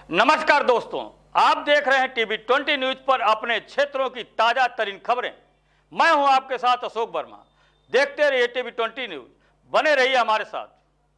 नमस्कार दोस्तों, आप देख रहे हैं टीवी 20 न्यूज पर अपने क्षेत्रों की ताजा तरीन खबरें। मैं हूं आपके साथ अशोक वर्मा। देखते रहिए टीवी 20 न्यूज, बने रहिए हमारे साथ।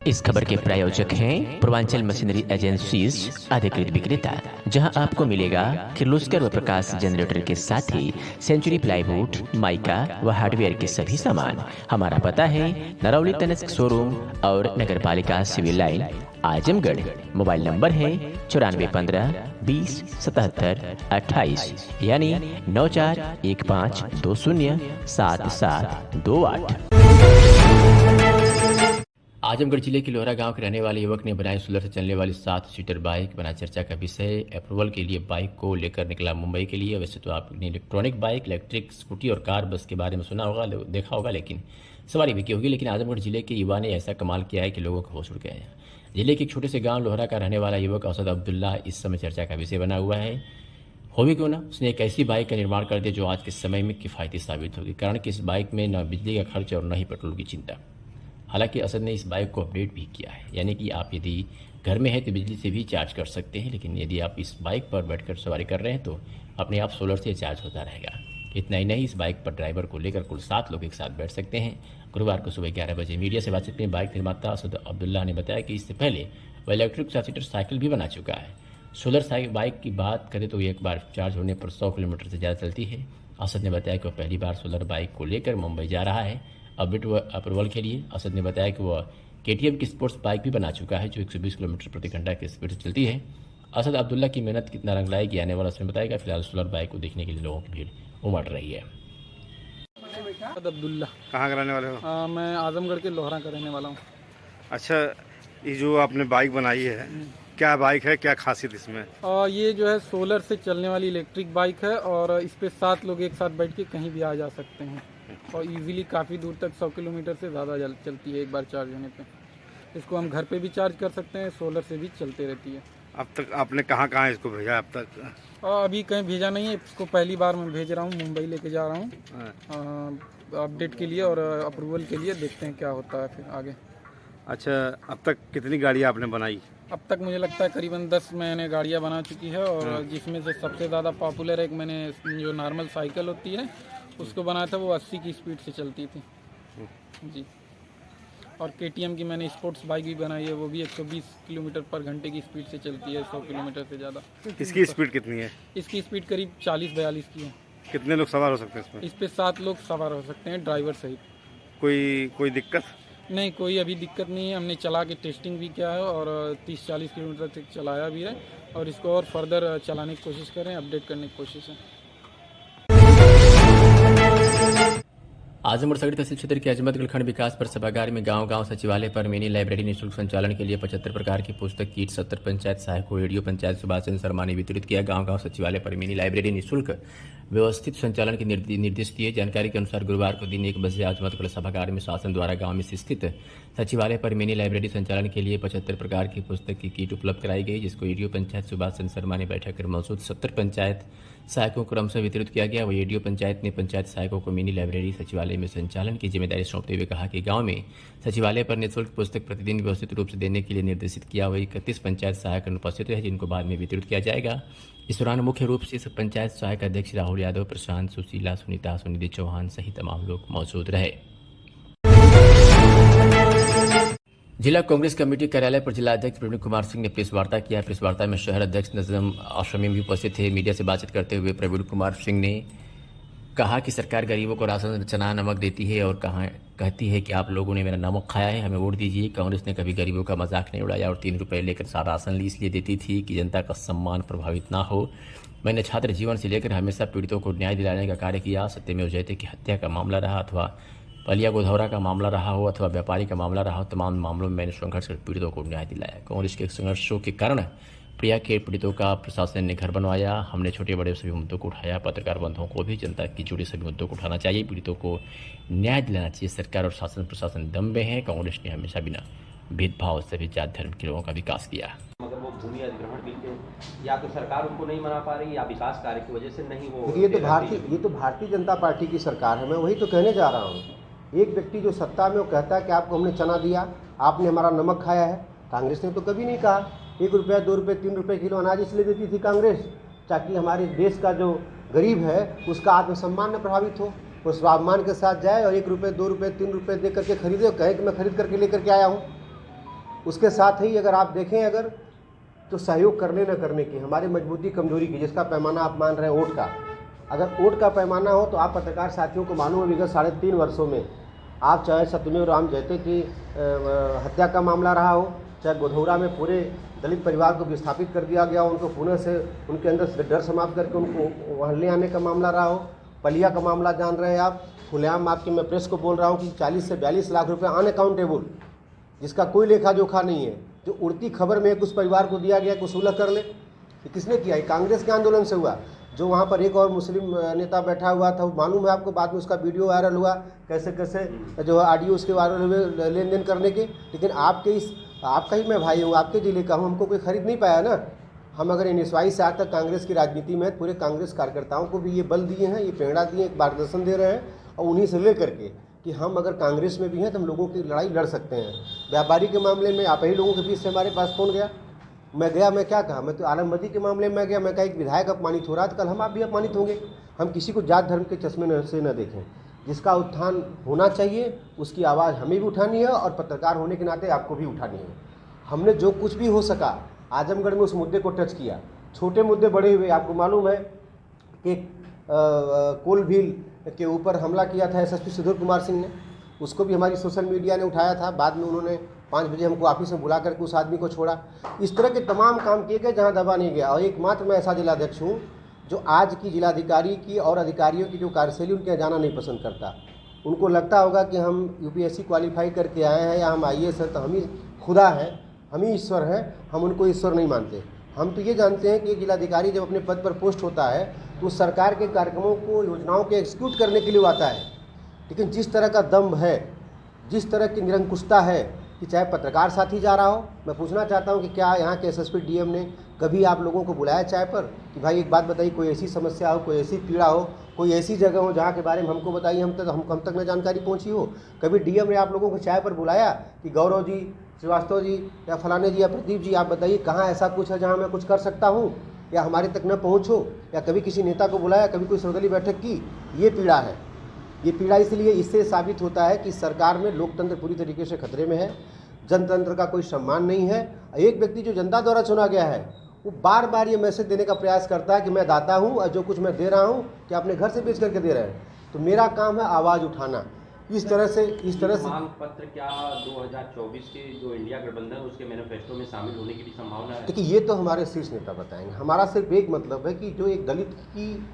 इस खबर के प्रायोजक हैं पूर्वांचल मशीनरी एजेंसीज अधिकृत विक्रेता, जहां आपको मिलेगा किर्लोस्कर व प्रकाश जनरेटर के साथ ही सेंचुरी प्लाईवुड, माइका व हार्डवेयर के सभी सामान। हमारा पता है नरौली तनिष्क शोरूम और नगर पालिका civil line, Azamgarh. Mobile number है 9415 20 77 28 यानी 9415207728। आजमगढ़ जिले के लोहरा गांव के रहने वाले युवक ने बनाई सोलर से चलने वाली 7 सीटर बाइक। बना चर्चा का विषय, अप्रूवल के लिए बाइक को लेकर निकला मुंबई के लिए। वैसे तो आपने इलेक्ट्रॉनिक बाइक, इलेक्ट्रिक स्कूटी और कार बस के बारे में सुना होगा, देखा होगा, लेकिन सवारी भी की होगी। लेकिन आजमगढ़ जिले के युवा ने ऐसा कमाल किया है कि लोगों का होश उड़ गया है। जिले के एक छोटे से गाँव लोहरा का रहने वाला युवक असद अब्दुल्ला इस समय चर्चा का विषय बना हुआ है। हो भी क्यों ना, उसने एक ऐसी बाइक का निर्माण कर दिया जो आज के समय में किफ़ायती साबित होगी, कारण कि इस बाइक में न बिजली का खर्च और न ही पेट्रोल की चिंता। हालांकि असद ने इस बाइक को अपडेट भी किया है, यानी कि आप यदि घर में है तो बिजली से भी चार्ज कर सकते हैं, लेकिन यदि आप इस बाइक पर बैठकर सवारी कर रहे हैं तो अपने आप सोलर से चार्ज होता रहेगा। इतना ही नहीं, इस बाइक पर ड्राइवर को लेकर कुल 7 लोग एक साथ बैठ सकते हैं। गुरुवार को सुबह 11 बजे मीडिया से बातचीत में बाइक निर्माता असद अब्दुल्ला ने बताया कि इससे पहले वह इलेक्ट्रिक 7 सीटर साइकिल भी बना चुका है। सोलर बाइक की बात करें तो एक बार चार्ज होने पर 100 किलोमीटर से ज़्यादा चलती है। असद ने बताया कि वह पहली बार सोलर बाइक को लेकर मुंबई जा रहा है अप्रूवल के लिए। असद ने बताया कि वह KTM की स्पोर्ट्स बाइक भी बना चुका है जो 120 किलोमीटर प्रति घंटा की स्पीड से चलती है। असद अब्दुल्ला की मेहनत कितना रंग लाएगी आने वाला समय बताएगा। फिलहाल सोलर बाइक को देखने के लिए लोगों की भीड़ उमड़ रही है। असद अब्दुल्ला। कहाँ के रहने वाले हो? मैं आजमगढ़ के लोहरा का रहने वाला हूँ। अच्छा, ये जो आपने बाइक बनाई है, क्या बाइक है, क्या खासियत इसमें? ये जो है सोलर से चलने वाली इलेक्ट्रिक बाइक है और इस पे 7 लोग एक साथ बैठ के कहीं भी आ जा सकते हैं और इजीली काफ़ी दूर तक 100 किलोमीटर से ज़्यादा चलती है एक बार चार्ज होने पे। इसको हम घर पे भी चार्ज कर सकते हैं, सोलर से भी चलते रहती है। अब तक आपने कहाँ कहाँ इसको भेजा अब तक? अभी कहीं भेजा नहीं है, इसको पहली बार मैं भेज रहा हूँ, मुंबई लेके जा रहा हूँ अपडेट के लिए और अप्रूवल के लिए। देखते हैं क्या होता है फिर आगे। अच्छा, अब तक कितनी गाड़ियाँ आपने बनाई? अब तक मुझे लगता है करीबन 10 मैंने गाड़ियाँ बना चुकी है और जिसमें से सबसे ज़्यादा पॉपुलर एक मैंने जो नॉर्मल साइकिल होती है उसको बनाया था, वो 80 की स्पीड से चलती थी जी। और KTM की मैंने स्पोर्ट्स बाइक भी बनाई है, वो भी 120 किलोमीटर पर घंटे की स्पीड से चलती है, 100 किलोमीटर से ज़्यादा। इसकी स्पीड कितनी है? इसकी स्पीड करीब 40-42 की है। कितने लोग सवार हो सकते हैं इसमें? इस पे 7 लोग सवार हो सकते हैं, ड्राइवर सहित। कोई दिक्कत नहीं, कोई अभी दिक्कत नहीं है। हमने चला के टेस्टिंग भी किया है और 30-40 किलोमीटर तक चलाया भी है और इसको और फर्दर चलाने की कोशिश करें, अपडेट करने की कोशिश है। आजमगढ़ सगड़ी तहसील क्षेत्र के अजमतगढ़ खंड विकास पर सभागार में गांव-गांव सचिवालय पर मिनी लाइब्रेरी निःशुल्क संचालन के लिए 75 प्रकार की पुस्तक किट 70 पंचायत सहायकों रेडियो पंचायत सुभाष चंद्र शर्मा ने वितरित किया। गांव-गांव सचिवालय पर मिनी लाइब्रेरी निःशुल्क व्यवस्थित संचालन के निर्देश दिए। जानकारी के अनुसार गुरुवार को दिन 1 बजे आजमतगढ़ सभागार में शासन द्वारा गाँव में स्थित सचिवालय पर मिनी लाइब्रेरी संचालन के लिए 75 प्रकार की पुस्तक की किट उपलब्ध कराई गई, जिसको रेडियो पंचायत सुभाष चंद्र शर्मा ने बैठक कर मौजूद 70 पंचायत सहायकों को क्रमशः वितरित किया गया। वही रेडियो पंचायत ने पंचायत सहायकों को मिनी लाइब्रेरी सचिवालय में संचालन की जिम्मेदारी सौंपते हुए कहा कि गांव में सचिवालय पर निःशुल्क पुस्तक प्रतिदिन व्यवस्थित रूप से देने के लिए निर्देशित किया। वही 31 पंचायत सहायक अनुपस्थित है, जिनको बाद में वितरित किया जाएगा। इस दौरान मुख्य रूप से पंचायत सहायक अध्यक्ष राहुल यादव, प्रशांत, सुशीला, सुनीता, सुनिधि चौहान सहित तमाम लोग मौजूद रहे। जिला कांग्रेस कमेटी कार्यालय पर जिला अध्यक्ष प्रवीण कुमार सिंह ने प्रेस वार्ता किया। प्रेस वार्ता में शहर अध्यक्ष नजम आशमी भी उपस्थित थे। मीडिया से बातचीत करते हुए प्रवीण कुमार सिंह ने कहा कि सरकार गरीबों को राशन, चना, नमक देती है और कहती है कि आप लोगों ने मेरा नमक खाया है, हमें वोट दीजिए। कांग्रेस ने कभी गरीबों का मजाक नहीं उड़ाया और 3 रुपये लेकर सारा राशन इसलिए देती थी कि जनता का सम्मान प्रभावित ना हो। मैंने छात्र जीवन से लेकर हमेशा पीड़ितों को न्याय दिलाने का कार्य किया। सत्यमेव जयते की हत्या का मामला रहा अथवा पलिया गोधौरा का मामला रहा हो अथवा व्यापारी का मामला रहा हो, तमाम मामलों में मैंने संघर्ष कर पीड़ितों को न्याय दिलाया। कांग्रेस के संघर्षों के कारण प्रिया के पीड़ितों का प्रशासन ने घर बनवाया। हमने छोटे बड़े सभी मुद्दों को उठाया। पत्रकार बंधुओं को भी जनता की जुड़े सभी मुद्दों को उठाना चाहिए। पीड़ितों को न्याय दिलाना चाहिए। सरकार और शासन प्रशासन दम में है। कांग्रेस ने हमेशा बिना भेदभाव सभी जात धर्म के लोगों का विकास किया। मगर वो भूमि अधिग्रहण बिल के या तो सरकार उनको नहीं मना पा रही या विकास कार्य की वजह से नहीं वो। ये तो भारतीय जनता पार्टी की सरकार है। मैं वही तो कहने जा रहा हूँ। एक व्यक्ति जो सत्ता में वो कहता है कि आपको हमने चना दिया, आपने हमारा नमक खाया है। कांग्रेस ने तो कभी नहीं कहा। रुपया 2 रुपये 3 रुपये किलो अनाज इसलिए देती थी कांग्रेस, ताकि हमारे देश का जो गरीब है उसका आत्मसम्मान न प्रभावित हो, वो स्वाभिमान के साथ जाए और 1 रुपये 2 रुपये 3 रुपये दे करके खरीदे और कहे कि मैं खरीद करके लेकर के आया हूँ। उसके साथ ही अगर आप देखें अगर तो सहयोग करने न करने की, हमारी मजबूती कमजोरी की, जिसका पैमाना आप मान रहे हैं वोट का, अगर वोट का पैमाना हो तो आप पत्रकार साथियों को मालूम है विगत 3.5 वर्षों में आप चाहे सत्यमेव राम जयते की हत्या का मामला रहा हो, चाहे गोधौरा में पूरे दलित परिवार को विस्थापित कर दिया गया, उनको पुनः से उनके अंदर से डर समाप्त करके उनको वहाँ ले आने का मामला रहा हो, पलिया का मामला जान रहे हैं आप, खुलेआम आपके मैं प्रेस को बोल रहा हूँ कि 40 से 42 लाख रुपए अनअकाउंटेबल, जिसका कोई लेखा जोखा नहीं है, जो उड़ती खबर में उस परिवार को दिया गया कि सुलह कर ले। ये किसने किया? ये कांग्रेस के आंदोलन से हुआ। जो वहाँ पर एक और मुस्लिम नेता बैठा हुआ था, वो मालूम है आपको, बाद में उसका वीडियो वायरल हुआ, कैसे कैसे जो है ऑडियो उसके वायरल हुए लेन देन करने के। लेकिन आपका ही मैं भाई हूँ, आपके ज़िले का हूँ, हमको कोई खरीद नहीं पाया ना। हम अगर NSY से आज तक कांग्रेस की राजनीति में पूरे कांग्रेस कार्यकर्ताओं को भी ये बल दिए हैं, ये प्रेरणा दिए, एक मार्गदर्शन दे रहे हैं, और उन्हीं से ले करके कि हम अगर कांग्रेस में भी हैं तो हम लोगों की लड़ाई लड़ सकते हैं। व्यापारी के मामले में आप ही लोगों के बीच से हमारे पास कौन गया? मैं गया, मैं क्या कहा? मैं तो आलमबदी के मामले में गया, मैं कहा एक विधायक अपमानित हो रहा था, कल हम आप भी अपमानित होंगे। हम किसी को जात धर्म के चश्मे से न देखें। जिसका उत्थान होना चाहिए उसकी आवाज़ हमें भी उठानी है, और पत्रकार होने के नाते आपको भी उठानी है। हमने जो कुछ भी हो सका आजमगढ़ में उस मुद्दे को टच किया। छोटे मुद्दे बड़े हुए, आपको मालूम है कि कोलभील के ऊपर हमला किया था SSP सुधीर कुमार सिंह ने, उसको भी हमारी सोशल मीडिया ने उठाया था। बाद में उन्होंने 5 बजे हमको ऑफिस में बुला करके उस आदमी को छोड़ा। इस तरह के तमाम काम किए गए जहां दबा नहीं गया। और एकमात्र मैं ऐसा जिलाध्यक्ष हूं जो आज की जिलाधिकारी की और अधिकारियों की जो कार्यशैली उनके यहाँ जाना नहीं पसंद करता। उनको लगता होगा कि हम UPSC क्वालिफाई करके आए हैं या हम IAS हैं तो हम ही खुदा हैं, हम ही ईश्वर हैं। हम उनको ईश्वर नहीं मानते। हम तो ये जानते हैं कि जिलाधिकारी जब अपने पद पर पोस्ट होता है तो सरकार के कार्यक्रमों को, योजनाओं को एग्जीक्यूट करने के लिए आता है। लेकिन जिस तरह का दम्भ है, जिस तरह की निरंकुशता है कि चाहे पत्रकार साथी जा रहा हो, मैं पूछना चाहता हूं कि क्या यहाँ के SSP DM ने कभी आप लोगों को बुलाया चाय पर कि भाई एक बात बताइए, कोई ऐसी समस्या हो, कोई ऐसी पीड़ा हो, कोई ऐसी जगह हो जहाँ के बारे में हमको बताइए, हम तक न जानकारी पहुँची हो? कभी DM ने आप लोगों को चाय पर बुलाया कि गौरव जी, श्रीवास्तव जी या फलाने जी या प्रदीप जी आप बताइए कहाँ ऐसा कुछ है जहाँ मैं कुछ कर सकता हूँ या हमारे तक न पहुँचो? या कभी किसी नेता को बुलाया, कभी कोई सर्वदलीय बैठक की? ये पीड़ा है। ये पीड़ा इसलिए इससे साबित होता है कि सरकार में लोकतंत्र पूरी तरीके से खतरे में है, जनतंत्र का कोई सम्मान नहीं है। एक व्यक्ति जो जनता द्वारा चुना गया है वो बार बार ये मैसेज देने का प्रयास करता है कि मैं दाता हूँ और जो कुछ मैं दे रहा हूँ कि अपने घर से बेच करके दे रहे हैं। तो मेरा काम है आवाज़ उठाना। इस तरह से मांग पत्र क्या 2024 के जो इंडिया गठबंधन उसके मैनिफेस्टो में शामिल होने की भी संभावना है? देखिए, ये तो हमारे शीर्ष नेता बताएंगे। हमारा सिर्फ एक मतलब है कि जो एक दलित की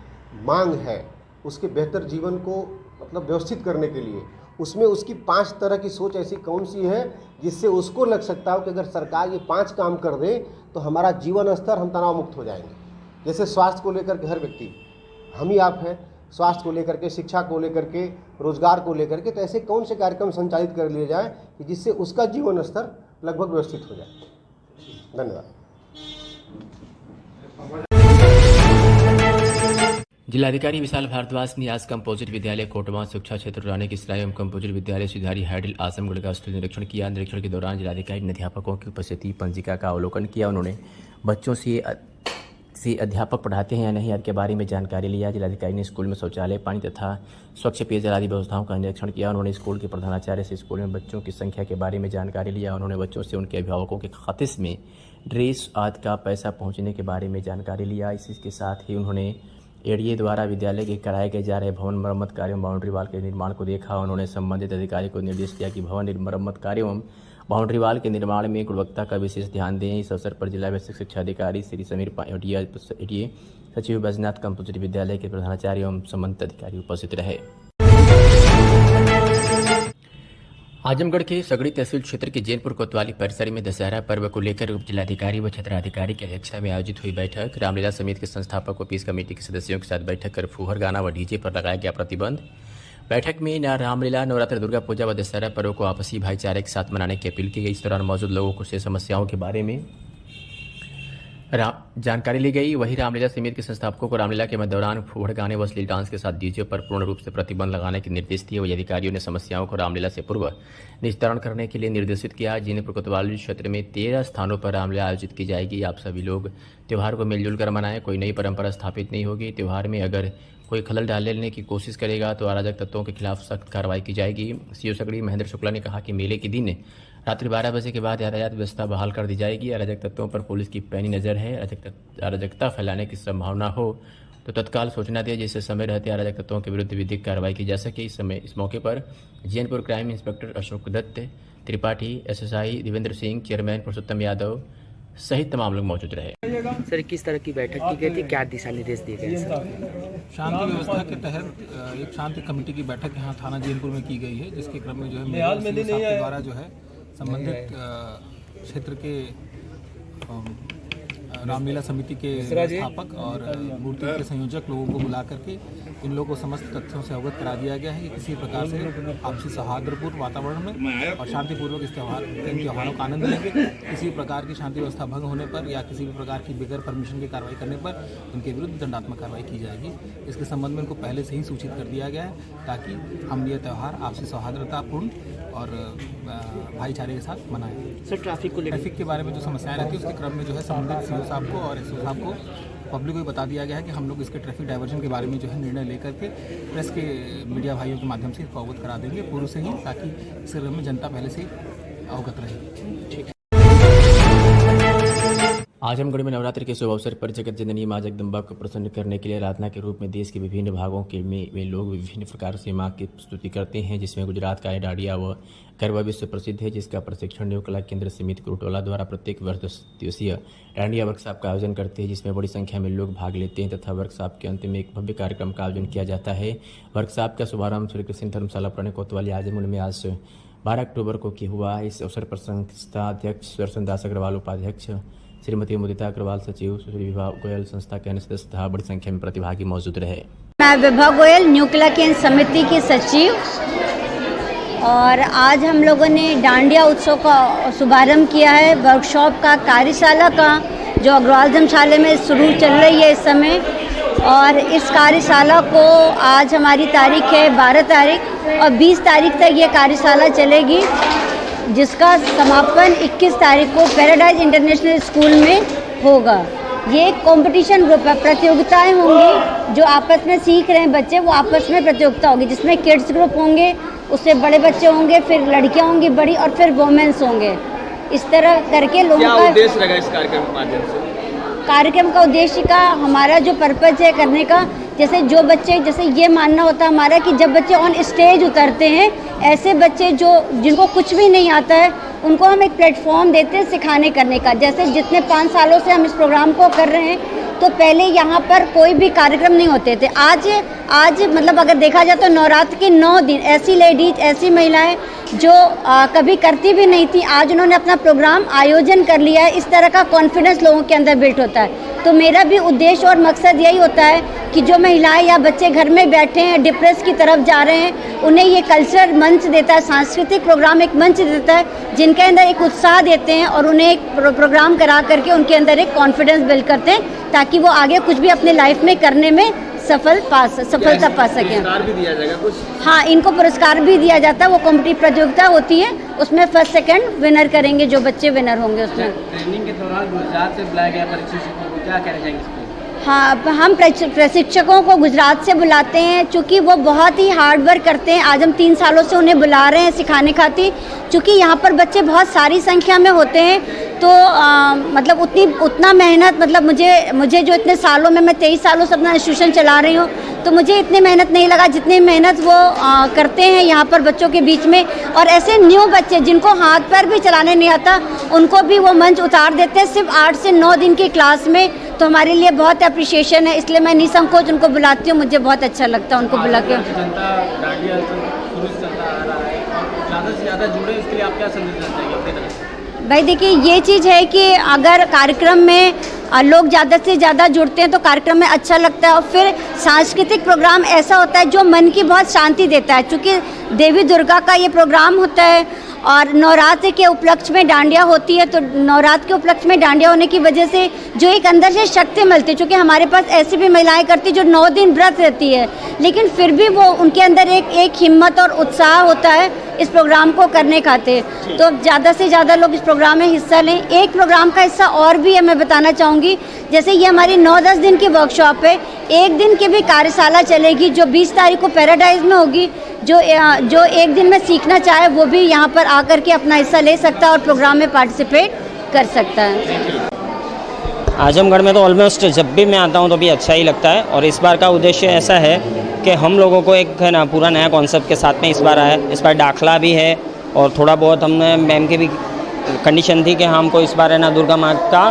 मांग है उसके बेहतर जीवन को मतलब व्यवस्थित करने के लिए उसमें उसकी 5 तरह की सोच ऐसी कौन सी है जिससे उसको लग सकता हो कि अगर सरकार ये 5 काम कर दे तो हमारा जीवन स्तर, हम तनाव मुक्त हो जाएंगे। जैसे स्वास्थ्य को लेकर के हर व्यक्ति, हम ही आप हैं, स्वास्थ्य को लेकर के, शिक्षा को लेकर के, रोजगार को लेकर के, तो ऐसे कौन से कार्यक्रम संचालित कर लिए जाए कि जिससे उसका जीवन स्तर लगभग व्यवस्थित हो जाए। धन्यवाद। जिलाधिकारी विशाल भारद्वाज ने आज कंपोजिट विद्यालय कोटवा शिक्षा क्षेत्र रानी की सराय एवं कंपोजिट विद्यालय सुधारी हाइडल आजमगढ़ का स्थल निरीक्षण किया। निरीक्षण के दौरान जिलाधिकारी ने अध्यापकों की उपस्थिति पंजिका का अवलोकन किया। उन्होंने बच्चों से अध्यापक पढ़ाते हैं या नहीं आदि के बारे में जानकारी लिया। जिलाधिकारी ने स्कूल में शौचालय, पानी तथा स्वच्छ पेयजल आदि व्यवस्थाओं का निरीक्षण किया। उन्होंने स्कूल के प्रधानाचार्य से स्कूल में बच्चों की संख्या के बारे में जानकारी लिया। उन्होंने बच्चों से उनके अभिभावकों के खाते में ड्रेस आदि का पैसा पहुँचने के बारे में जानकारी लिया। इसके साथ ही उन्होंने एडीए द्वारा विद्यालय के कराए गए जा रहे भवन मरम्मत कार्य एवं बाउंड्री वाल के निर्माण को देखा। उन्होंने संबंधित अधिकारी को निर्देश दिया कि भवन मरम्मत कार्य एवं बाउंड्री वाल के निर्माण में गुणवत्ता का विशेष ध्यान दें। इस अवसर पर जिला बेसिक शिक्षा अधिकारी श्री समीर एडीए सचिव बैजनाथ कंपोजिट विद्यालय के प्रधानाचार्य एवं संबंधित अधिकारी उपस्थित रहे। आजमगढ़ के सगड़ी तहसील क्षेत्र के जैनपुर कोतवाली परिसर में दशहरा पर्व को लेकर उप जिलाधिकारी व क्षेत्राधिकारी की अध्यक्षता में आयोजित हुई बैठक। रामलीला समिति के संस्थापक व पीस कमेटी के सदस्यों के साथ बैठक कर फूहर गाना व डीजे पर लगाया गया प्रतिबंध। बैठक में रामलीला, नवरात्र, दुर्गा पूजा व दशहरा पर्व को आपसी भाईचारे के साथ मनाने की अपील की गई। इस दौरान मौजूद लोगों को से समस्याओं के बारे में जानकारी ली गई। वहीं रामलीला समिति के संस्थापकों को रामलीला के दौरान भड़काने व अश्लील डांस के साथ डीजे पर पूर्ण रूप से प्रतिबंध लगाने के निर्देश दिए। वही अधिकारियों ने समस्याओं को रामलीला से पूर्व निस्तारण करने के लिए निर्देशित किया। जिन कोतवाली क्षेत्र में 13 स्थानों पर रामलीला आयोजित की जाएगी। आप सभी लोग त्यौहार को मिलजुल कर मनाएं। कोई नई परंपरा स्थापित नहीं होगी। त्यौहार में अगर कोई खलल डालने की कोशिश करेगा तो अराजक तत्वों के खिलाफ सख्त कार्रवाई की जाएगी। सीओ सकड़ी महेंद्र शुक्ला ने कहा कि मेले के दिन रात्रि 12 बजे के बाद यातायात व्यवस्था बहाल कर दी जाएगी। अराजक तत्वों पर पुलिस की पैनी नज़र है। अराजकता फैलाने की संभावना हो तो तत्काल सूचना दें, जिससे समय रहते अराजक तत्वों के विरुद्ध विधिक कार्रवाई की जा सके। इस मौके पर Jainpur crime inspector Ashok Dutt Tripathi, SSI Devendra Singh, chairman Purushottam Yadav सहित तमाम लोग मौजूद रहे। सर, किस तरह की बैठक की गई थी, क्या दिशा निर्देश दिए गए? शांति व्यवस्था के तहत एक शांति कमेटी की बैठक यहाँ थाना जैनपुर में की गई है, जिसके क्रम में जो है मेरे साहब के द्वारा जो है संबंधित क्षेत्र के रामलीला समिति के संस्थापक और मूर्ति के संयोजक लोगों को बुला करके इन लोगों को समस्त तथ्यों से अवगत करा दिया गया है कि किसी प्रकार से आपसी सौहार्दपूर्ण वातावरण में और शांतिपूर्वक इस त्योहारों का आनंद लेंगे। किसी प्रकार की शांति व्यवस्था भंग होने पर या किसी भी प्रकार की बगैर परमिशन की कार्रवाई करने पर इनके विरुद्ध दंडात्मक कार्रवाई की जाएगी। इसके संबंध में इनको पहले से ही सूचित कर दिया गया है ताकि हम ये त्यौहार आपसी सौहार्दतापूर्ण और भाईचारे के साथ मनाएं। सर, ट्रैफिक के बारे में जो समस्याएं रहती है उसके क्रम में जो है संबंधित सीओ साहब को और एसओ साहब को पब्लिक को बता दिया गया है कि हम लोग इसके ट्रैफिक डाइवर्जन के बारे में जो है निर्णय लेकर के प्रेस के मीडिया भाइयों के माध्यम से इसको अवगत करा देंगे पूर्व से ही, ताकि इस क्रम में जनता पहले से अवगत रहे। ठीक है। आजमगढ़ में नवरात्रि के शुभ अवसर पर जगत जननी मां जगदम्बा को प्रसन्न करने के लिए आराधना के रूप में देश के विभिन्न भागों के में लोग विभिन्न प्रकार से मां की स्तुति करते हैं, जिसमें गुजरात का डांडिया व गरबा विश्व प्रसिद्ध है, जिसका प्रशिक्षण न्यू कला केंद्र समिति कुरुटोला द्वारा प्रत्येक वर्ष 10 दिवसीय डांडिया वर्कशॉप का आयोजन करते हैं, जिसमें बड़ी संख्या में लोग भाग लेते हैं तथा वर्कशॉप के अंत में एक भव्य कार्यक्रम का आयोजन किया जाता है। वर्कशॉप का शुभारंभ श्री कृष्ण धर्मशाला पुराने कोतवाली आजमगढ़ में आज 12 अक्टूबर को किया हुआ। इस अवसर पर संस्था अध्यक्ष सुदर्शन दास अग्रवाल, उपाध्यक्ष श्रीमती मुदिता अग्रवाल, सचिव श्री विभा गोयल, संस्था के अन्य सदस्य तथा बड़ी संख्या में प्रतिभागी मौजूद रहे। मैं विभा गोयल, न्यू कला केंद्र समिति की सचिव, और आज हम लोगों ने डांडिया उत्सव का शुभारंभ किया है। वर्कशॉप का, कार्यशाला का, जो अग्रवाल धर्मशाला में शुरू चल रही है इस समय, और इस कार्यशाला को आज हमारी तारीख है 12 तारीख और 20 तारीख तक ये कार्यशाला चलेगी, जिसका समापन 21 तारीख को पैराडाइज इंटरनेशनल स्कूल में होगा। ये कंपटीशन ग्रुप है, प्रतियोगिताएं होंगी, जो आपस में सीख रहे हैं बच्चे, वो आपस में प्रतियोगिता होगी, जिसमें किड्स ग्रुप होंगे, उससे बड़े बच्चे होंगे, फिर लड़कियां होंगी बड़ी, और फिर वोमेंस होंगे। इस तरह करके लोगों का उद्देश्य लगा इस कार्यक्रम के माध्यम से? कार्यक्रम का उद्देश्य का हमारा जो पर्पज है करने का, जैसे जो बच्चे, जैसे ये मानना होता है हमारा कि जब बच्चे ऑन स्टेज उतरते हैं, ऐसे बच्चे जिनको कुछ भी नहीं आता है, उनको हम एक प्लेटफॉर्म देते हैं सिखाने करने का। जैसे जितने 5 सालों से हम इस प्रोग्राम को कर रहे हैं, तो पहले यहाँ पर कोई भी कार्यक्रम नहीं होते थे। आज मतलब अगर देखा जाए तो नवरात्र के 9 दिन ऐसी लेडीज, ऐसी महिलाएं जो कभी करती भी नहीं थी, आज उन्होंने अपना प्रोग्राम आयोजन कर लिया है। इस तरह का कॉन्फिडेंस लोगों के अंदर बिल्ड होता है। तो मेरा भी उद्देश्य और मकसद यही होता है कि जो महिलाएं या बच्चे घर में बैठे हैं, डिप्रेस की तरफ जा रहे हैं, उन्हें ये कल्चर मंच देता है, सांस्कृतिक प्रोग्राम एक मंच देता है, जिनके अंदर एक उत्साह देते हैं और उन्हें एक प्रोग्राम करा करके उनके अंदर एक कॉन्फिडेंस बिल्ड करते हैं, ताकि वो आगे कुछ भी अपने लाइफ में करने में सफलता पा सकें। पुरस्कार भी दिया जाएगा कुछ? हाँ, इनको पुरस्कार भी दिया जाता है। वो कॉम्पिटिटिव प्रतियोगिता होती है, उसमें फर्स्ट सेकंड विनर करेंगे, जो बच्चे विनर होंगे उसमें। ट्रेनिंग के दौरान गुजरात से बुलाया गया प्रशिक्षकों को, क्या कहना चाहेंगे इसमें? हाँ, हम प्रशिक्षकों को गुजरात से बुलाते हैं, चूँकि वो बहुत ही हार्ड वर्क करते हैं। आज हम 3 सालों से उन्हें बुला रहे हैं सिखाने खातिर, चूँकि यहाँ पर बच्चे बहुत सारी संख्या में होते हैं, तो मतलब उतना मेहनत, मतलब मुझे जो इतने सालों में, मैं 23 सालों से अपना इंस्टीट्यूशन चला रही हूँ, तो मुझे इतनी मेहनत नहीं लगा जितनी मेहनत वो करते हैं यहाँ पर बच्चों के बीच में। और ऐसे न्यू बच्चे जिनको हाथ पैर भी चलाने नहीं आता, उनको भी वो मंच उतार देते हैं सिर्फ 8 से 9 दिन की क्लास में। तो हमारे लिए बहुत अप्रिशिएशन है, इसलिए मैं निसंकोच उनको बुलाती हूँ। मुझे बहुत अच्छा लगता है उनको बुला के। ज़्यादा से ज़्यादा जुड़े, इसके लिए आप क्या संदेश देना चाहेंगे अपनी तरफ से? भाई देखिए, ये चीज़ है कि अगर कार्यक्रम में लोग ज़्यादा से ज़्यादा जुड़ते हैं तो कार्यक्रम में अच्छा लगता है। और फिर सांस्कृतिक प्रोग्राम ऐसा होता है जो मन की बहुत शांति देता है, क्योंकि देवी दुर्गा का ये प्रोग्राम होता है और नवरात्र के उपलक्ष्य में डांडिया होती है, तो नवरात्र के उपलक्ष्य में डांडिया होने की वजह से जो एक अंदर से शक्ति मिलती है, क्योंकि हमारे पास ऐसी भी महिलाएं करती जो 9 दिन व्रत रहती है, लेकिन फिर भी वो उनके अंदर एक हिम्मत और उत्साह होता है इस प्रोग्राम को करने खातिर। तो ज़्यादा से ज़्यादा लोग इस प्रोग्राम में हिस्सा लें। एक प्रोग्राम का हिस्सा और भी है, मैं बताना चाहूँगी, जैसे ये हमारी 9-10 दिन की वर्कशॉप है, 1 दिन की भी कार्यशाला चलेगी जो 20 तारीख को पैराडाइज में होगी। जो 1 दिन में सीखना चाहे वो भी यहाँ पर आकर के अपना हिस्सा ले सकता है और प्रोग्राम में पार्टिसिपेट कर सकता है। आजमगढ़ में तो ऑलमोस्ट जब भी मैं आता हूँ तो भी अच्छा ही लगता है, और इस बार का उद्देश्य ऐसा है कि हम लोगों को एक है ना पूरा नया कॉन्सेप्ट के साथ में इस बार आया है। इस बार दाखला भी है और थोड़ा बहुत हमने मैम की भी कंडीशन थी कि हमको इस बार है ना दुर्गा माँ का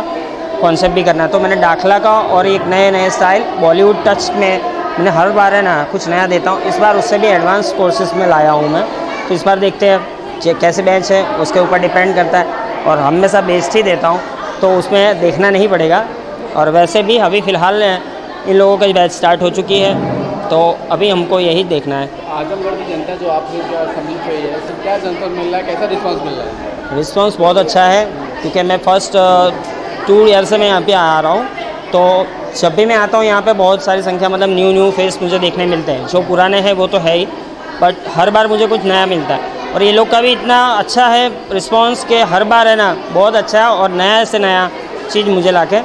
कॉन्सेप्ट भी करना है, तो मैंने दाखला का और एक नए स्टाइल बॉलीवुड टच में मैंने हर बार है ना कुछ नया देता हूँ। इस बार उससे भी एडवांस कोर्सेज में लाया हूँ मैं, तो इस बार देखते हैं कैसे बैच है उसके ऊपर डिपेंड करता है, और हमेशा बेस्ट ही देता हूँ तो उसमें देखना नहीं पड़ेगा। और वैसे भी अभी फ़िलहाल इन लोगों की बैच स्टार्ट हो चुकी है, तो अभी हमको यही देखना है। आजमगढ़ की जनता जो आपसे जो सम्मिलित हुई है, इससे क्या जनता मिल रहा है, कैसा रिस्पांस मिल रहा है? रिस्पांस बहुत अच्छा है, क्योंकि मैं फर्स्ट 2 ईयर से मैं यहाँ पे आ रहा हूँ, तो जब भी मैं आता हूँ यहाँ पे बहुत सारी संख्या मतलब न्यू फेस मुझे देखने मिलते हैं। जो पुराने हैं वो तो है ही, बट हर बार मुझे कुछ नया मिलता है, और ये लोग का भी इतना अच्छा है रिस्पांस के हर बार है ना बहुत अच्छा है, और नया से नया चीज़ मुझे ला के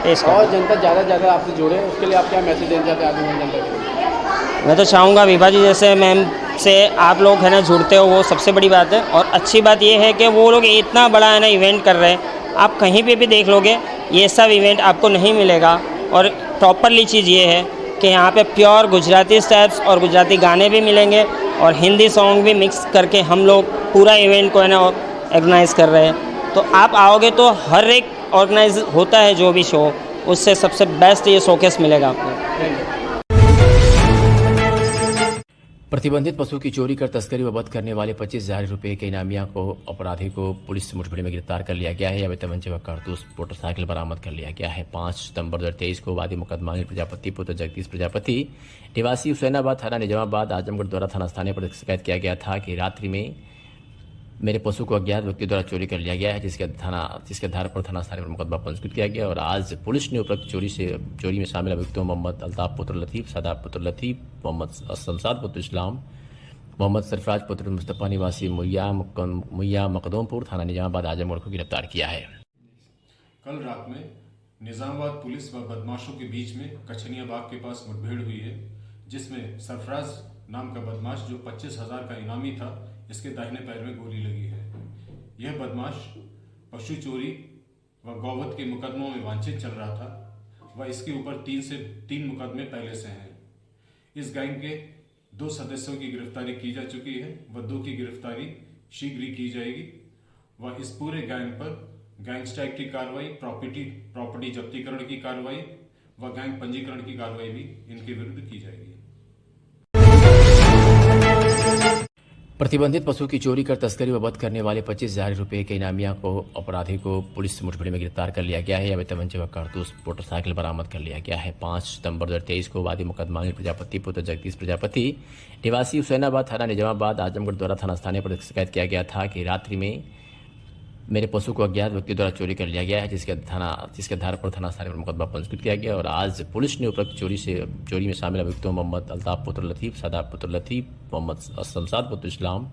पेश कर। और जनता ज़्यादा से ज़्यादा आपसे जुड़े, उसके लिए आप क्या मैसेज देना चाहते हैं आजमगढ़ जनता के लिए? मैं तो चाहूँगा विभा जी जैसे मैम से आप लोग है ना जुड़ते हो, वो सबसे बड़ी बात है। और अच्छी बात ये है कि वो लोग इतना बड़ा है ना इवेंट कर रहे हैं, आप कहीं पे भी देख लोगे ये सब इवेंट आपको नहीं मिलेगा। और प्रॉपरली चीज़ ये है कि यहाँ पे प्योर गुजराती स्टेप्स और गुजराती गाने भी मिलेंगे, और हिंदी सॉन्ग भी मिक्स करके हम लोग पूरा इवेंट को है ना ऑर्गेनाइज़ कर रहे हैं। तो आप आओगे तो हर एक ऑर्गेनाइज होता है जो भी शो, उससे सबसे बेस्ट ये शोकेस मिलेगा आपको। प्रतिबंधित पशु की चोरी कर तस्करी व वध करने वाले 25,000 रुपये के इनामिया को अपराधी को पुलिस मुठभेड़ में गिरफ्तार कर लिया गया है। अवैध तमंचे व कारतूस मोटरसाइकिल बरामद कर लिया गया है। 5 सितंबर 2023 को वादी मुकदमा अनिल प्रजापति पुत्र जगदीश प्रजापति निवासी हुसैनाबाद थाना निजामाबाद आजमगढ़ द्वारा थाना स्थानीय पर शिकायत किया गया था कि रात्रि में मेरे पशु को अज्ञात व्यक्ति द्वारा चोरी कर लिया गया है, जिसके आधार पर थाना स्थानीय पर मुकदमा पंजीकृत किया गया। और आज पुलिस ने उपरोक्त चोरी में शामिल अभियुक्तों मोहम्मद अल्ताफ पुत्र लतीफ़, सादाब पुत्र लतीफ़, मोहम्मद शमशाद पुत्र इस्लाम, मोहम्मद सरफराज पुत्र मुस्तफ़ा निवासी मुया मकदूमपुर थाना निजामाबाद आजमगढ़ को गिरफ्तार किया है। कल रात में निजामाबाद पुलिस व बदमाशों के बीच में कछनिया बाग के पास मुठभेड़ हुई है, जिसमें सरफराज नाम का बदमाश जो 25,000 का इनामी था, इसके दाहिने पैर में गोली लगी है। यह बदमाश पशु चोरी व गौवध के मुकदमों में वांछित चल रहा था व इसके ऊपर 3 मुकदमे पहले से हैं। इस गैंग के 2 सदस्यों की गिरफ्तारी की जा चुकी है व 2 की गिरफ्तारी शीघ्र ही की जाएगी व इस पूरे गैंग पर गैंगस्टर एक्ट की कार्रवाई, प्रॉपर्टी जब्तीकरण की कार्रवाई व गैंग पंजीकरण की कार्रवाई भी इनके विरुद्ध की जाएगी। प्रतिबंधित पशु की चोरी कर तस्करी व वध करने वाले 25,000 रुपये के इनामिया को अपराधी को पुलिस मुठभेड़ में गिरफ्तार कर लिया गया है। अवैध तमंचे व कारतूस मोटरसाइकिल बरामद कर लिया गया है। 5 सितंबर 2023 को वादी मुकदमा अनिल प्रजापति पुत्र जगदीश प्रजापति निवासी हुसैनाबाद थाना निजामाबाद आजमगढ़ द्वारा थाना स्थानीय पर शिकायत किया गया था कि रात्रि में मेरे पशु को अज्ञात व्यक्ति द्वारा चोरी कर लिया गया है, जिसके आधार पर थाना स्थानीय पर मुकदमा पंजीकृत किया गया। और आज पुलिस ने उपरोक्त चोरी में शामिल अभियुक्तों मोहम्मद अल्ताफ पुत्र लतीफ़, सादाब पुत्र लतीफ़, मोहम्मद शमशाद पुत्र इस्लाम,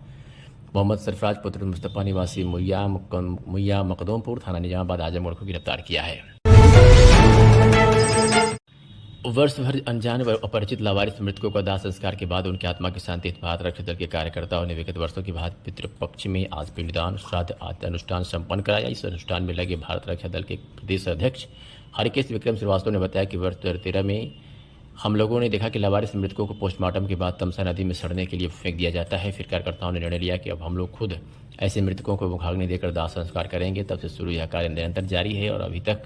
मोहम्मद सरफराज पुत्र मुस्तफ़ा निवासी मुया मकदूमपुर थाना निजामाबाद आजमगढ़ को गिरफ्तार किया है। वर्ष भर अनजान व अपरिचित लावारिस मृतकों का दाह संस्कार के बाद उनकी आत्मा की शांति भारत रक्षा दल के कार्यकर्ताओं ने विगत वर्षों की भांति पितृपक्ष में आज पिंडदान श्राद्ध आदि अनुष्ठान संपन्न कराया। इस अनुष्ठान में लगे भारत रक्षा दल के प्रदेश अध्यक्ष हरिकेश विक्रम श्रीवास्तव ने बताया कि वर्ष 2013 में हम लोगों ने देखा कि लावारिस मृतकों को पोस्टमार्टम के बाद तमसा नदी में सड़ने के लिए फेंक दिया जाता है। फिर कार्यकर्ताओं ने निर्णय लिया कि अब हम लोग खुद ऐसे मृतकों को मुखाग्नि देकर दाह संस्कार करेंगे। तब से शुरू यह कार्य निरंतर जारी है और अभी तक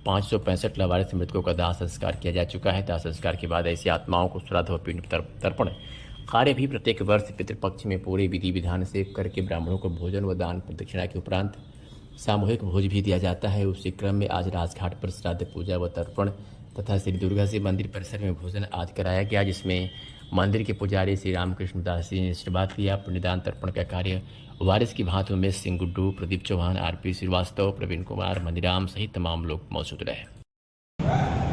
565 लावारिस मृतकों का दाह संस्कार किया जा चुका है। दाह संस्कार के बाद ऐसी आत्माओं को श्राद्ध और पिंड तर्पण कार्य भी प्रत्येक वर्ष पितृपक्ष में पूरे विधि विधान से करके ब्राह्मणों को भोजन व दान प्रदक्षिणा के उपरांत सामूहिक भोज भी दिया जाता है। उसी क्रम में आज राजघाट पर श्राद्ध पूजा व तर्पण तथा श्री दुर्गा जी मंदिर परिसर में भोजन आदि कराया गया, जिसमें मंदिर के पुजारी श्री रामकृष्ण दास जी ने आशीर्वाद लिया। पिंडदान तर्पण का कार्य वारिस की भांति उमेश सिंह गुड्डू, प्रदीप चौहान, आरपी श्रीवास्तव, प्रवीण कुमार, मनीराम सहित तमाम लोग मौजूद रहे।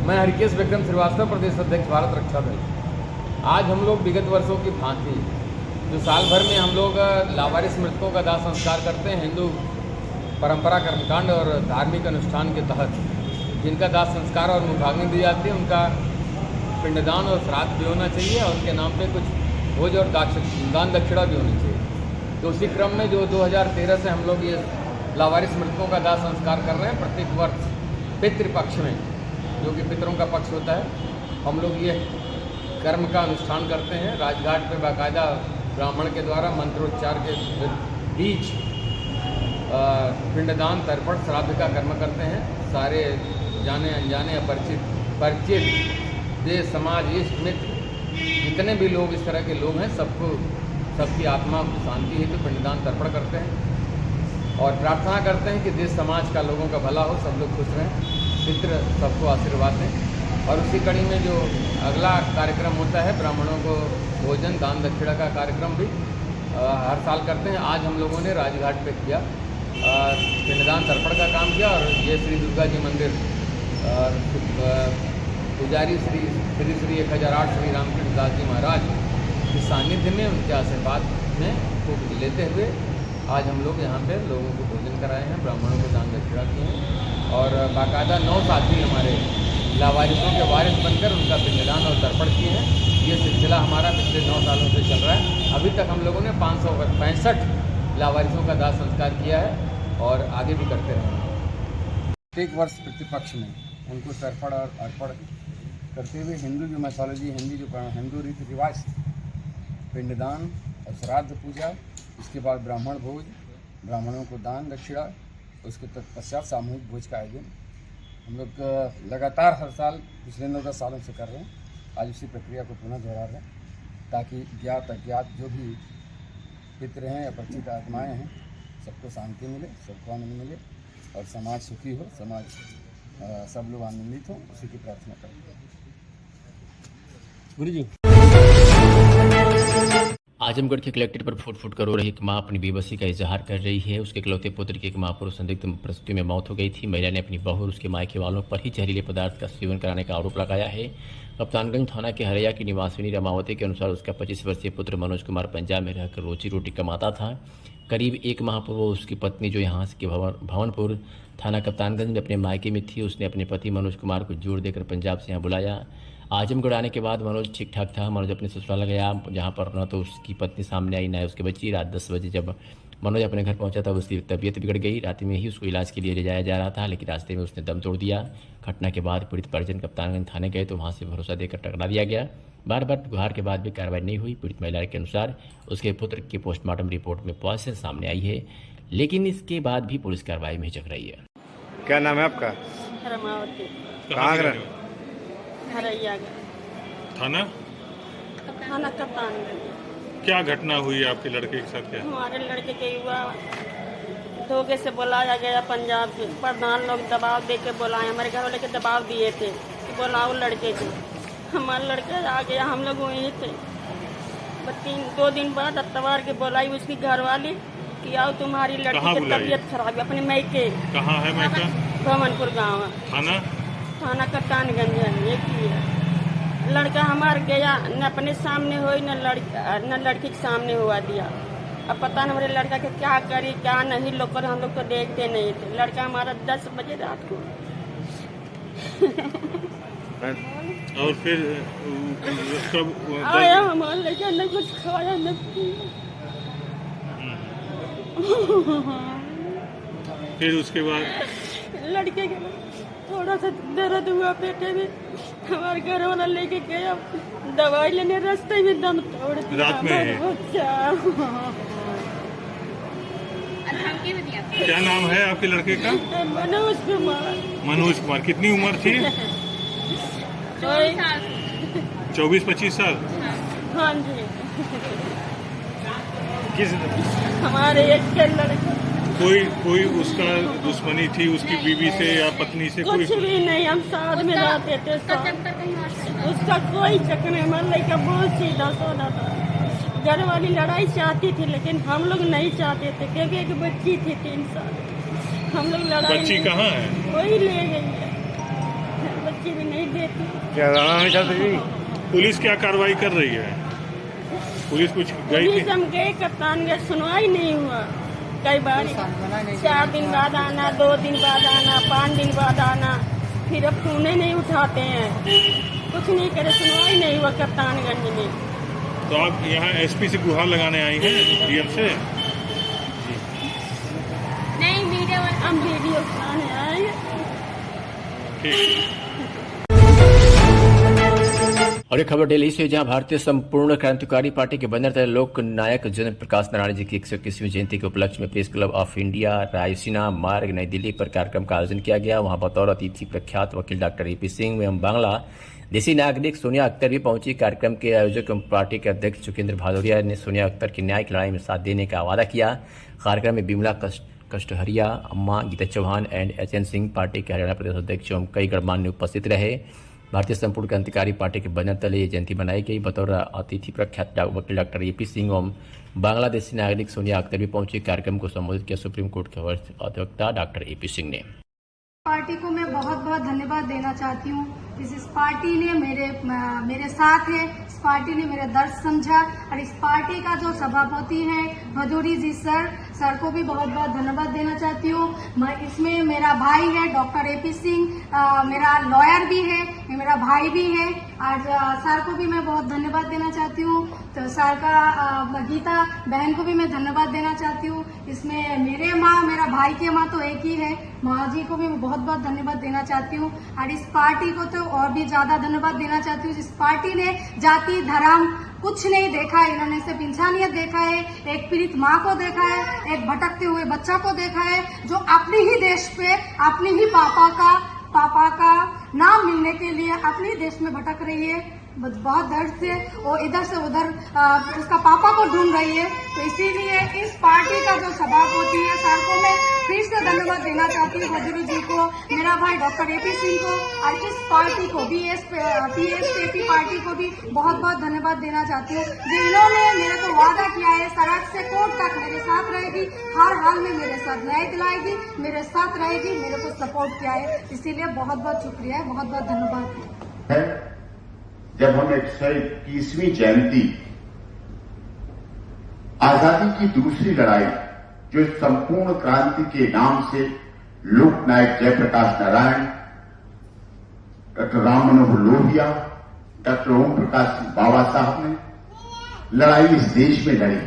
मैं हरकेश विक्रम श्रीवास्तव, प्रदेश अध्यक्ष भारत रक्षा दल। आज हम लोग विगत वर्षों की भांति जो साल भर में हम लोग लावारिस मृतकों का दाह संस्कार करते हैं, हिंदू परंपरा कर्मकांड और धार्मिक अनुष्ठान के तहत जिनका दाह संस्कार और मुखाग्नि दी जाती है, उनका पिंडदान और श्राद्ध भी होना चाहिए और उनके नाम पे कुछ भोज और दान दक्षिणा भी होनी चाहिए। तो उसी क्रम में जो 2013 से हम लोग ये लावारिस मृतकों का दाह संस्कार कर रहे हैं, प्रत्येक वर्ष पितृपक्ष में, जो कि पितरों का पक्ष होता है, हम लोग ये कर्म का अनुष्ठान करते हैं। राजघाट पे बाकायदा ब्राह्मण के द्वारा मंत्रोच्चार के बीच पिंडदान, तर्पण, श्राद्ध का कर्म करते हैं। सारे जाने अनजाने परिचित देश, समाज, इष्ट मित्र, जितने भी लोग इस तरह के लोग हैं, सबकी आत्मा को शांति हेतु पिंडदान, तर्पण करते हैं और प्रार्थना करते हैं कि देश समाज का, लोगों का भला हो, सब लोग खुश रहें, पितृ सबको आशीर्वाद दें। और उसी कड़ी में जो अगला कार्यक्रम होता है, ब्राह्मणों को भोजन, दान दक्षिणा का कार्यक्रम भी हर साल करते हैं। आज हम लोगों ने राजघाट पे किया, पिंडदान तर्पण का काम किया और ये श्री दुर्गा जी मंदिर पुजारी श्री 1008 श्री रामकृष्ण दास जी महाराज के सानिध्य में, उनके आशीर्वाद में को लेते हुए आज हम लोग यहाँ पे लोगों को भोजन कराए हैं, ब्राह्मणों को दान दक्षिणा किए हैं और बाकायदा 9 साथी हमारे लावारिसों के वारिस बनकर उनका पिंडदान और तर्पण किए हैं। ये सिलसिला हमारा पिछले 9 सालों से चल रहा है। अभी तक हम लोगों ने 565 लावारिसों का दाह संस्कार किया है और आगे भी करते रहेंगे। प्रत्येक वर्ष प्रतिपक्ष में उनको तर्पण और अर्पण करते हुए हिंदू जो मैथोलॉजी, हिंदू रीति रिवाज, पिंडदान और श्राद्ध पूजा, इसके बाद ब्राह्मण भोज, ब्राह्मणों को दान दक्षिणा, उसके तत्पश्चात सामूहिक भोज का आयोजन हम लोग लगातार हर साल पिछले 9-10 सालों से कर रहे हैं। आज उसी प्रक्रिया को पुनः दोहरा रहे हैं ताकि ज्ञात अज्ञात जो भी पितृ हैं या परिचित आत्माएँ हैं, सबको शांति मिले, सबको आनंद मिले और समाज सुखी हो, समाज सब लोग आनंदित हों, उसी की प्रार्थना करें। गुरु जी, आजमगढ़ के कलेक्टर पर फुट कर रो रही एक मां अपनी बेबसी का इजहार कर रही है। उसके इकलौते पुत्र की एक महापुरुष संदिग्ध परिस्थिति में मौत हो गई थी। महिला ने अपनी बहू और उसके मायके वालों पर ही जहरीले पदार्थ का सेवन कराने का आरोप लगाया है। कप्तानगंज थाना के हरैया की निवासिनी रमावती के अनुसार उसका 25 वर्षीय पुत्र मनोज कुमार पंजाब में रहकर रोजी रोटी कमाता था। करीब 1 माह पूर्व उसकी पत्नी, जो यहाँ के भवनपुर थाना कप्तानगंज में अपने मायके में थी, उसने अपने पति मनोज कुमार को जोर देकर पंजाब से यहाँ बुलाया। आजमगढ़ आने के बाद मनोज ठीक ठाक था। मनोज अपने ससुराल गया, जहाँ पर न तो उसकी पत्नी सामने आई, न उसके बच्ची। रात 10 बजे जब मनोज अपने घर पहुंचा तब उसकी तबीयत बिगड़ गई। रात में ही उसको इलाज के लिए ले जाया जा रहा था, लेकिन रास्ते में उसने दम तोड़ दिया। घटना के बाद पीड़ित परिजन कप्तानगंज थाने गए तो वहाँ से भरोसा देकर टकरा दिया गया। बार बार गुहार के बाद भी कार्रवाई नहीं हुई। पीड़ित महिला के अनुसार उसके पुत्र की पोस्टमार्टम रिपोर्ट में पॉजिटिव सामने आई है, लेकिन इसके बाद भी पुलिस कार्रवाई में हिचक रही है। क्या नाम है आपका? रमावती। कहाँ का? हरैया। थाना? थाना कप्तानगंज। क्या घटना हुई आपके लड़के के साथ? क्या हमारे लड़के के युवा धोखे से बुलाया गया पंजाब से। प्रधान लोग दबाव दे के बुलाए, हमारे घर वाले के दबाव दिए थे कि बुलाओ लड़के को। हमारा लड़का आ गया, हम लोग वहीं थे। 2 दिन बाद अतवार के बुलाई उसकी घरवाली कि आओ तुम्हारी लड़की की तबीयत खराब है। अपने मैके। कहाँ है मैका? भवनपुर गाँव है। थाना कप्तानगंज है। एक ही है। लड़का हमार गया, न अपने सामने हुई न लड़की के सामने हुआ दिया। अब पता नहीं हमारे लड़का के क्या करी क्या नहीं, लोग हम लोग तो देखते नहीं थे। लड़का हमारा 10 बजे रात को और फिर कब आया हमारा लड़का, न कुछ खाया न पिया। फिर उसके बाद लड़के के थोड़ा सा दर्द हुआ पेटे में, हमारे घर वाला लेके गया दवाई लेने, रास्ते में दम तोड़ दिया। रात में? क्या नाम है आपके लड़के का? मनोज कुमार। मनोज कुमार। कितनी उम्र थी? 24-25 साल। हाँ जी। किस हमारे एक के लड़का। कोई उसका दुश्मनी थी उसकी बीवी से या पत्नी से? कुछ भी नहीं, हम साथ में रहते थे। उसका कोई चक्कर नहीं, हमारा लड़का बहुत सीधा साधा था। घर वाली लड़ाई चाहती थी, लेकिन हम लोग नहीं चाहते थे क्योंकि एक बच्ची थी 3 साल। हम लोग लड़ाई बच्ची कहाँ है? वही ले गई है, बच्ची भी नहीं देती। क्या नहीं चाहती? पुलिस क्या कार्रवाई कर रही है? पुलिस कुछ गई पुलिस हम गए, कप्तान गए, सुनवाई नहीं हुआ। कई बार 4 दिन बाद आना, 2 दिन बाद आना, 5 दिन बाद आना, फिर अब फोन नहीं उठाते हैं, कुछ नहीं करे, सुनवाई नहीं हुआ कप्तानगंज में। तो आप यहाँ एसपी से गुहार लगाने आई हैं डीएम से? नहीं, हम वीडियो बनाने आए। ठीक। और एक खबर दिल्ली से, जहां भारतीय संपूर्ण क्रांतिकारी पार्टी के बनर तथा लोक नायक जन प्रकाश नारायण जी की 121वीं जयंती के उपलक्ष्य में press club of India Raisina मार्ग नई दिल्ली पर कार्यक्रम का आयोजन किया गया। वहां बतौर अतिथि प्रख्यात वकील डॉक्टर एपी सिंह एवं बांग्ला देसी नागरिक सोनिया अख्तर भी पहुंची। कार्यक्रम के आयोजक एवं पार्टी के अध्यक्ष सुकेंद्र भादौरिया ने सोनिया अख्तर की न्यायिक लड़ाई में साथ देने का वादा किया। कार्यक्रम में बिमला कष्टहरिया, अम्मा, Geeta Chauhan and H N Singh, party के हरियाणा प्रदेश अध्यक्ष एवं कई गणमान्य उपस्थित रहे। भारतीय संपूर्ण क्रांतिकारी पार्टी के बनर तले ये जयंती मनाई गई। बतौर अतिथि प्रख्यात वकील डॉक्टर एपी सिंह एवं बांग्लादेशी नागरिक सोनिया अख्तर भी पहुंची। कार्यक्रम को संबोधित किया सुप्रीम कोर्ट के अधिवक्ता डॉक्टर एपी सिंह ने। पार्टी को मैं बहुत बहुत धन्यवाद देना चाहती हूँ। इस पार्टी ने मेरे साथ है, इस पार्टी ने मेरा दर्द समझा, और इस पार्टी का जो सभापति है भदौरी जी सर को भी बहुत बहुत धन्यवाद देना चाहती हूँ। इसमें मेरा भाई है डॉक्टर एपी सिंह, मेरा लॉयर भी है, मेरा भाई भी है। आज सर को भी मैं बहुत धन्यवाद देना चाहती हूँ। तो सर का गीता बहन को भी मैं धन्यवाद देना चाहती हूँ। इसमें मेरे माँ, मेरा भाई के माँ तो एक ही है, माँ जी को भी मैं बहुत बहुत धन्यवाद देना चाहती हूँ। और इस पार्टी को तो और भी ज्यादा धन्यवाद देना चाहती हूँ। इस पार्टी ने जाति धर्म कुछ नहीं देखा है, इन्होंने सिर्फ इंसानियत देखा है। एक पीड़ित माँ को देखा है, एक भटकते हुए बच्चा को देखा है, जो अपने ही देश पे अपने ही पापा का नाम मिलने के लिए अपने देश में भटक रही है। बहुत दर्द से वो इधर से उधर उसका पापा को ढूंढ रही है। तो इसीलिए इस पार्टी का जो सभापति है सर को मैं फिर से धन्यवाद देना चाहती हूँ, भदौरी जी को, मेरा भाई डॉक्टर एपी सिंह को, और इस पार्टी को बीएसपी पार्टी को भी बहुत बहुत धन्यवाद देना चाहती हूँ। जिन्होंने मेरे को वादा किया है सड़क से कोर्ट तक मेरे साथ रहेगी, हर हाल में मेरे साथ न्याय दिलाएगी, मेरे साथ रहेगी, मेरे को सपोर्ट किया है। इसीलिए बहुत बहुत शुक्रिया है, बहुत बहुत धन्यवाद। जब हम 121वीं जयंती आजादी की दूसरी लड़ाई जो संपूर्ण क्रांति के नाम से लोकनायक जयप्रकाश नारायण, डॉक्टर राम मनोहर लोहिया, डॉक्टर ओम प्रकाश सिंह बाबा साहब ने लड़ाई इस देश में लड़ी,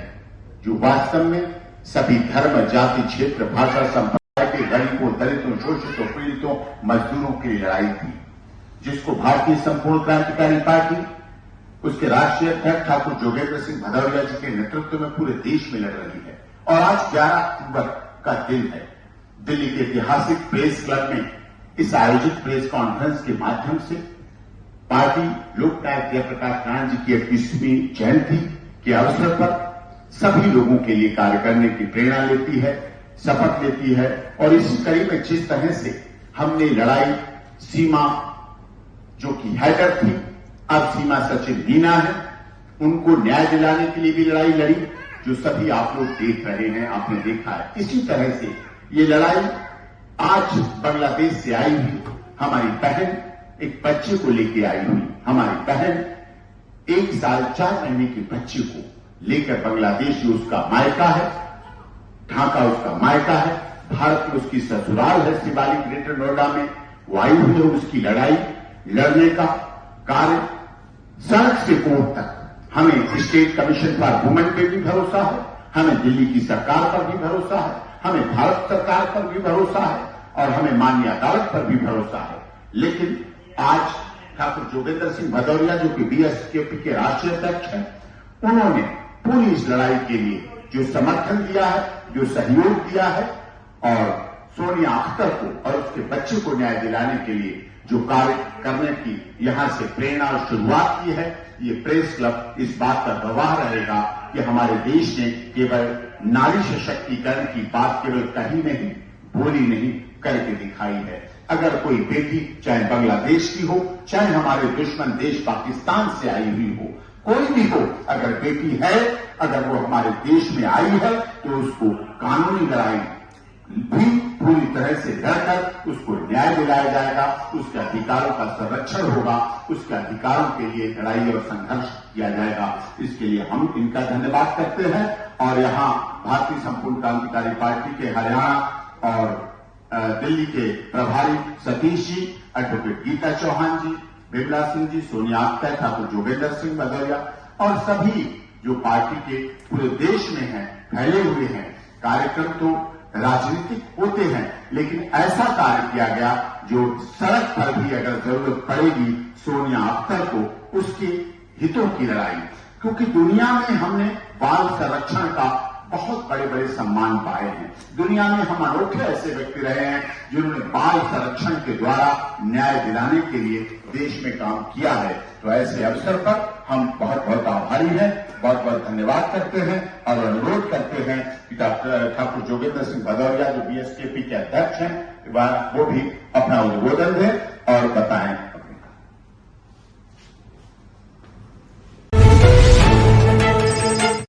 जो वास्तव में सभी धर्म, जाति, क्षेत्र, भाषा, संप्रदाय के गरीबों, दलितों, शोषितों, पीड़ितों, मजदूरों की लड़ाई थी, जिसको भारतीय संपूर्ण क्रांतिकारी पार्टी, उसके राष्ट्रीय अध्यक्ष ठाकुर जोगेंद्र सिंह भदौरिया जी के नेतृत्व में पूरे देश में लड़ रही है। और आज 11 अक्टूबर का दिन है। दिल्ली के ऐतिहासिक प्रेस क्लब में इस आयोजित प्रेस कॉन्फ्रेंस के माध्यम से पार्टी लोकनायक जयप्रकाश नारायण जी की 21वीं जयंती के अवसर पर सभी लोगों के लिए कार्य करने की प्रेरणा लेती है, शपथ लेती है। और इस कड़ी में जिस तरह से हमने लड़ाई सीमा जो कि हैदर थी, अब सीमा सचिन मीना है, उनको न्याय दिलाने के लिए भी लड़ाई लड़ी, जो सभी आप लोग देख रहे हैं, आपने देखा है। इसी तरह से ये लड़ाई आज बांग्लादेश से आई हुई हमारी बहन, एक बच्चे को लेकर आई हुई हमारी बहन, 1 साल 4 महीने के बच्चे को लेकर बांग्लादेश, जो उसका मायका है, ढाका उसका मायका है, भारत में उसकी ससुराल है शिवालिक ग्रेटर नोएडा में, वो आई हुई है। उसकी लड़ाई लड़ने का कार्य सड़क से कोर्ट तक, हमें स्टेट कमीशन फॉर वुमेन पे भी भरोसा है, हमें दिल्ली की सरकार पर भी भरोसा है, हमें भारत सरकार पर भी भरोसा है, और हमें माननीय अदालत पर भी भरोसा है। लेकिन आज ठाकुर जोगेंद्र सिंह भदौरिया, जो कि बीएसपी के राष्ट्रीय अध्यक्ष हैं, उन्होंने पूरी इस लड़ाई के लिए जो समर्थन दिया है, जो सहयोग दिया है, और सोनिया अख्तर को और उसके बच्चे को न्याय दिलाने के लिए जो कार्य करने की यहां से प्रेरणा और शुरुआत की है, ये प्रेस क्लब इस बात का गवाह रहेगा कि हमारे देश ने केवल नारी सशक्तिकरण की बात केवल कही नहीं, बोली नहीं, करके दिखाई है। अगर कोई बेटी चाहे बांग्लादेश की हो, चाहे हमारे दुश्मन देश पाकिस्तान से आई हुई हो, कोई भी हो, अगर बेटी है अगर वो हमारे देश में आई है तो उसको कानूनी लड़ाई भी पूरी तरह से लड़कर उसको न्याय दिलाया जाएगा, उसके अधिकारों का संरक्षण होगा, उसके अधिकारों के लिए लड़ाई और संघर्ष किया जाएगा। इसके लिए हम इनका धन्यवाद करते हैं। और यहाँ भारतीय संपूर्ण क्रांतिकारी पार्टी के हरियाणा और दिल्ली के प्रभारी सतीश जी, एडवोकेट गीता चौहान जी, बिमला सिंह जी, सोनिया आख्तर, ठाकुर जोगेंद्र सिंह भदौरिया और सभी जो पार्टी के पूरे देश में हैं, फैले हुए हैं। कार्यक्रम तो राजनीतिक होते हैं, लेकिन ऐसा कार्य किया गया जो सड़क पर भी अगर जरूरत पड़ेगी सोनिया अख्तर को उसके हितों की लड़ाई, क्योंकि दुनिया में हमने बाल संरक्षण का बहुत बड़े बड़े सम्मान पाए हैं। दुनिया में हम अनोखे ऐसे व्यक्ति रहे हैं जिन्होंने बाल संरक्षण के द्वारा न्याय दिलाने के लिए देश में काम किया है। तो ऐसे अवसर पर हम बहुत बहुत आभारी हैं, बहुत बहुत धन्यवाद करते हैं और अनुरोध करते हैं कि डॉक्टर ठाकुर जोगेंद्र सिंह भदौरिया जो बीएसकेपी के अध्यक्ष हैं वो भी अपना उद्बोधन दें और बताएं।